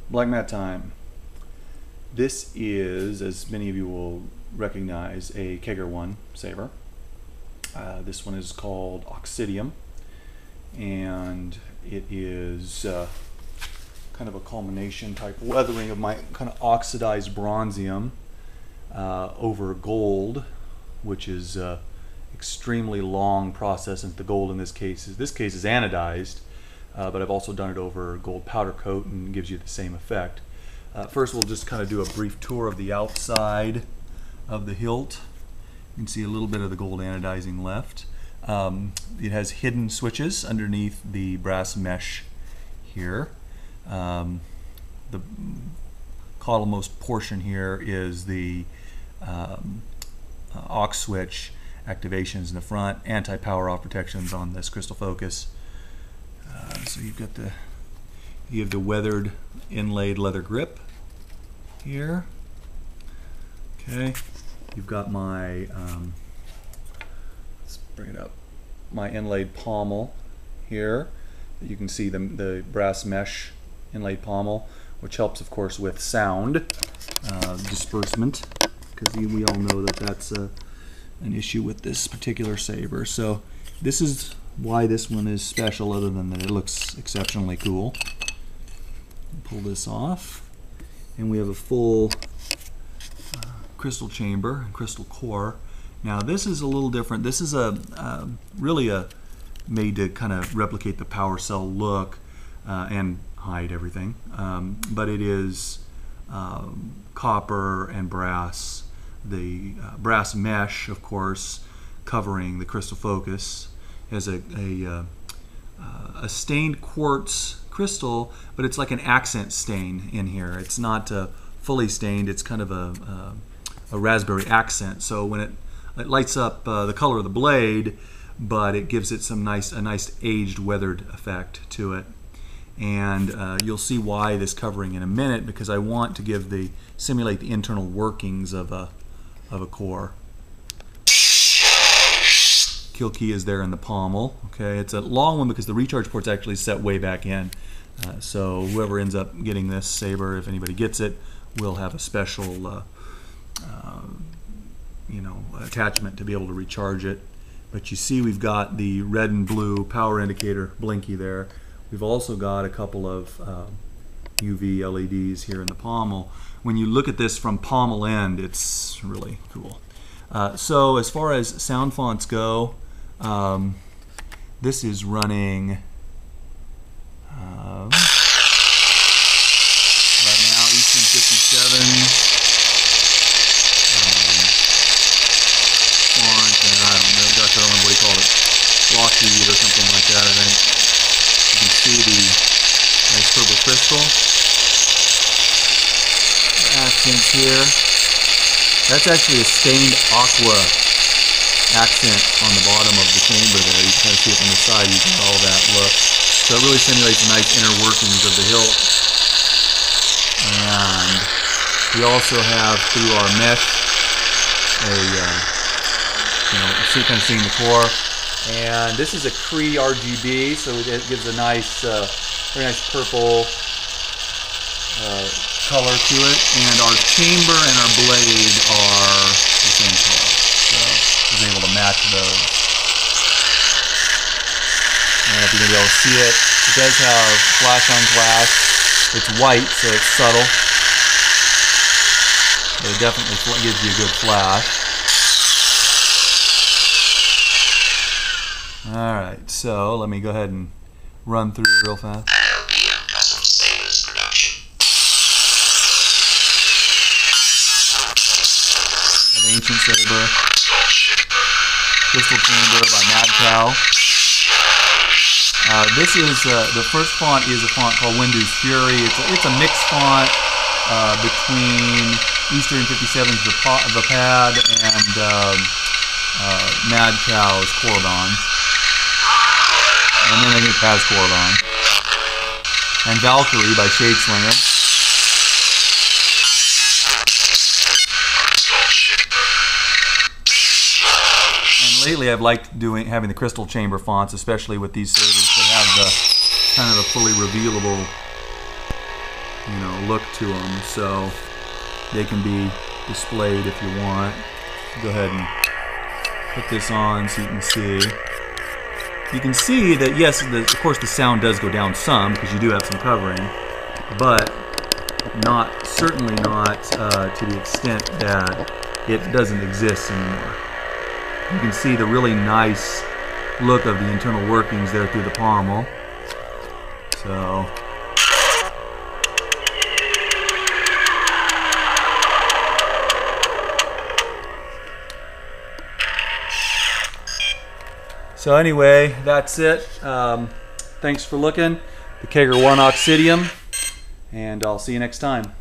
Black mat time. This is, as many of you will recognize, a K3GR1 saber. This one is called Oxidium, and it is kind of a culmination type weathering of my kind of oxidized bronzium over gold, which is extremely long process, since the gold in this case is anodized, but I've also done it over gold powder coat and gives you the same effect. First we'll just kind of do a brief tour of the outside of the hilt. You can see a little bit of the gold anodizing left. It has hidden switches underneath the brass mesh here. The collarmost portion here is the aux switch activations in the front, anti-power off protections on this crystal focus. So you have the weathered inlaid leather grip here. Okay, you've got my let's bring it up. My inlaid pommel here. You can see the brass mesh inlaid pommel, which helps, of course, with sound disbursement, because we all know that that's an issue with this particular saber. So this is why this one is special, other than that it looks exceptionally cool. Pull this off, and we have a full crystal chamber and crystal core. Now this is a little different. This is really made to kind of replicate the power cell look and hide everything, but it is copper and brass. The brass mesh, of course, covering the crystal focus, has a stained quartz crystal, but it's like an accent stain in here. It's not fully stained. It's kind of a raspberry accent. So when it lights up the color of the blade, but it gives it a nice aged, weathered effect to it. And you'll see why this covering in a minute, because I want to simulate the internal workings of a core. Kill key is there in the pommel. Okay, it's a long one because the recharge port's actually set way back in. So whoever ends up getting this saber, if anybody gets it, will have a special attachment to be able to recharge it. But you see we've got the red and blue power indicator blinky there. We've also got a couple of UV LEDs here in the pommel. When you look at this from pommel end, it's really cool. So as far as sound fonts go, this is running right now Eastern 57 font, and I don't know, gosh, I don't remember what he called it, Lockheed or something like that, I think. You can see the nice purple crystal accents here. That's actually a stained aqua accent on the bottom of the chamber there. You can kind of see it from the side. You get all that look. So it really simulates the nice inner workings of the hilt. And we also have, through our mesh, kind of seeing the core. And this is a K3 RGB, so it gives a nice, very nice purple color to it. And our chamber and our blade are the same color, so I was able to match those. And if you're going to be able to see it, it does have flash on flash. It's white, so it's subtle, but it definitely gives you a good flash. Alright, so let me go ahead and run through real fast. LDM Custom Sabers Production. The Ancient Saber, Crystal Chamber by Mad Cow. This is the first font is a font called Windows Fury. It's a mixed font between Eastern 57's Vapad and Mad Cow's Corridon. And then I think it has Corridon. And Valkyrie by Shadeslinger. And lately I've liked having the crystal chamber fonts, especially with these sabers that have the kind of a fully revealable look to them, so they can be displayed if you want. Go ahead and put this on so you can see. You can see that, yes, of course the sound does go down some because you do have some covering, but certainly not to the extent that it doesn't exist anymore. You can see the really nice look of the internal workings there through the pommel. So anyway, that's it. Thanks for looking. The K3GR1 Oxidium, and I'll see you next time.